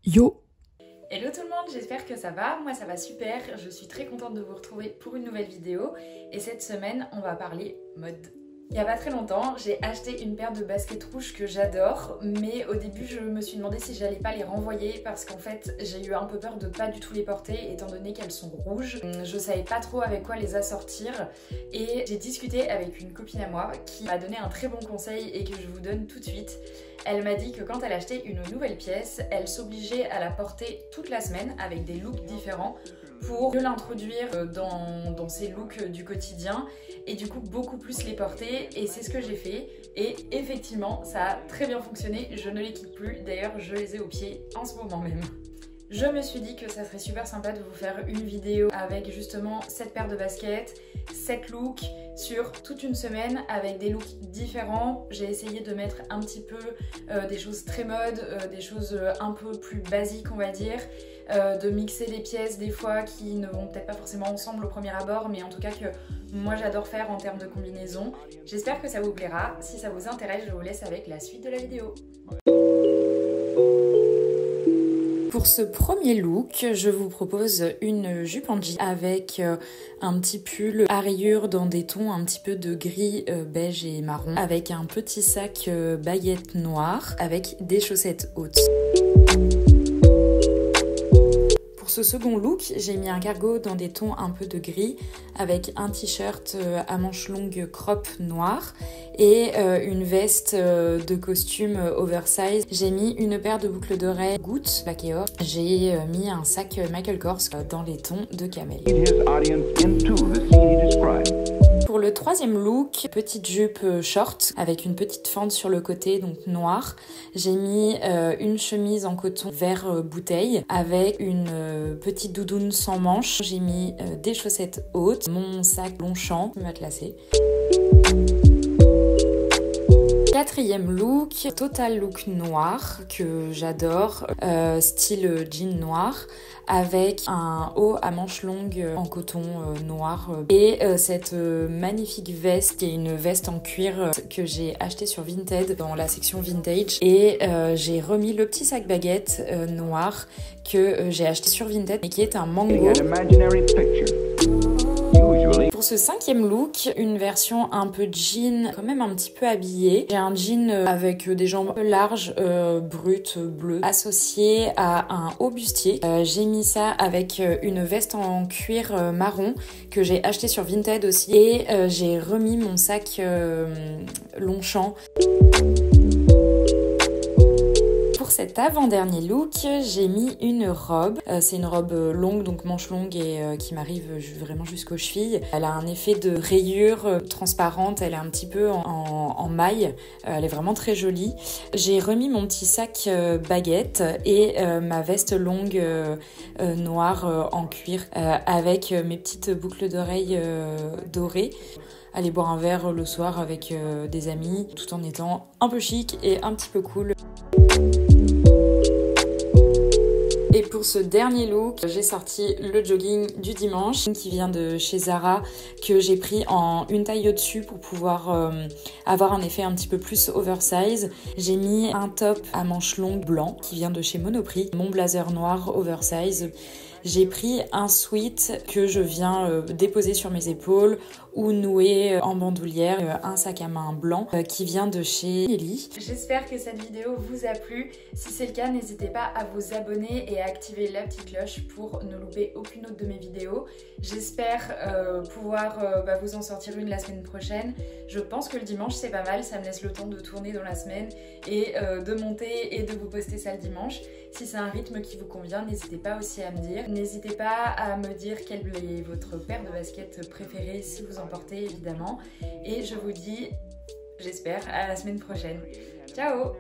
Yo! Hello tout le monde, j'espère que ça va. Moi ça va super, je suis très contente de vous retrouver pour une nouvelle vidéo. Et cette semaine, on va parler mode. Il n'y a pas très longtemps, j'ai acheté une paire de baskets rouges que j'adore, mais au début je me suis demandé si j'allais pas les renvoyer parce qu'en fait j'ai eu un peu peur de pas du tout les porter étant donné qu'elles sont rouges. Je savais pas trop avec quoi les assortir et j'ai discuté avec une copine à moi qui m'a donné un très bon conseil et que je vous donne tout de suite. Elle m'a dit que quand elle achetait une nouvelle pièce, elle s'obligeait à la porter toute la semaine avec des looks différents pour mieux l'introduire dans ses looks du quotidien et du coup beaucoup plus les porter, et c'est ce que j'ai fait et effectivement ça a très bien fonctionné, je ne les quitte plus, d'ailleurs je les ai au pied en ce moment même. Je me suis dit que ça serait super sympa de vous faire une vidéo avec justement cette paire de baskets, 7 looks sur toute une semaine avec des looks différents. J'ai essayé de mettre un petit peu des choses très mode, des choses un peu plus basiques on va dire, de mixer des pièces des fois qui ne vont peut-être pas forcément ensemble au premier abord, mais en tout cas que moi j'adore faire en termes de combinaison. J'espère que ça vous plaira. Si ça vous intéresse, je vous laisse avec la suite de la vidéo. Pour ce premier look, je vous propose une jupe en jean avec un petit pull à rayures dans des tons un petit peu de gris, beige et marron, avec un petit sac baguette noire, avec des chaussettes hautes. Pour ce second look, j'ai mis un cargo dans des tons un peu de gris avec un t-shirt à manches longues crop noir et une veste de costume oversize. J'ai mis une paire de boucles d'oreilles gouttes black et or. J'ai mis un sac Michael Kors dans les tons de camel. Pour le troisième look, petite jupe short avec une petite fente sur le côté, donc noire. J'ai mis une chemise en coton vert bouteille avec une petite doudoune sans manches. J'ai mis des chaussettes hautes, mon sac Longchamp matelassé. Quatrième look, total look noir que j'adore, style jean noir avec un haut à manches longues en coton noir et cette magnifique veste qui est une veste en cuir que j'ai acheté sur Vinted dans la section vintage, et j'ai remis le petit sac baguette noir que j'ai acheté sur Vinted et qui est un mango. Pour ce cinquième look, une version un peu jean, quand même un petit peu habillée. J'ai un jean avec des jambes larges, brutes, bleues, associé à un haut bustier. J'ai mis ça avec une veste en cuir marron que j'ai acheté sur Vinted aussi. Et j'ai remis mon sac Longchamp. Pour cet avant-dernier look, j'ai mis une robe. C'est une robe longue, donc manche longue et qui m'arrive vraiment jusqu'aux chevilles. Elle a un effet de rayure transparente, elle est un petit peu en maille. Elle est vraiment très jolie. J'ai remis mon petit sac baguette et ma veste longue noire en cuir avec mes petites boucles d'oreilles dorées. Aller boire un verre le soir avec des amis tout en étant un peu chic et un petit peu cool. Et pour ce dernier look, j'ai sorti le jogging du dimanche qui vient de chez Zara, que j'ai pris en une taille au-dessus pour pouvoir avoir un effet un petit peu plus oversize. J'ai mis un top à manches longues blanc qui vient de chez Monoprix, mon blazer noir oversize. J'ai pris un sweat que je viens déposer sur mes épaules ou nouer en bandoulière, un sac à main blanc qui vient de chez Ellie. J'espère que cette vidéo vous a plu. Si c'est le cas, n'hésitez pas à vous abonner et à activer la petite cloche pour ne louper aucune autre de mes vidéos. J'espère pouvoir vous en sortir une la semaine prochaine. Je pense que le dimanche c'est pas mal, ça me laisse le temps de tourner dans la semaine et de monter et de vous poster ça le dimanche. Si c'est un rythme qui vous convient, n'hésitez pas aussi à me dire. N'hésitez pas à me dire quelle est votre paire de baskets préférée si vous en portez évidemment. Et je vous dis, j'espère, à la semaine prochaine. Ciao!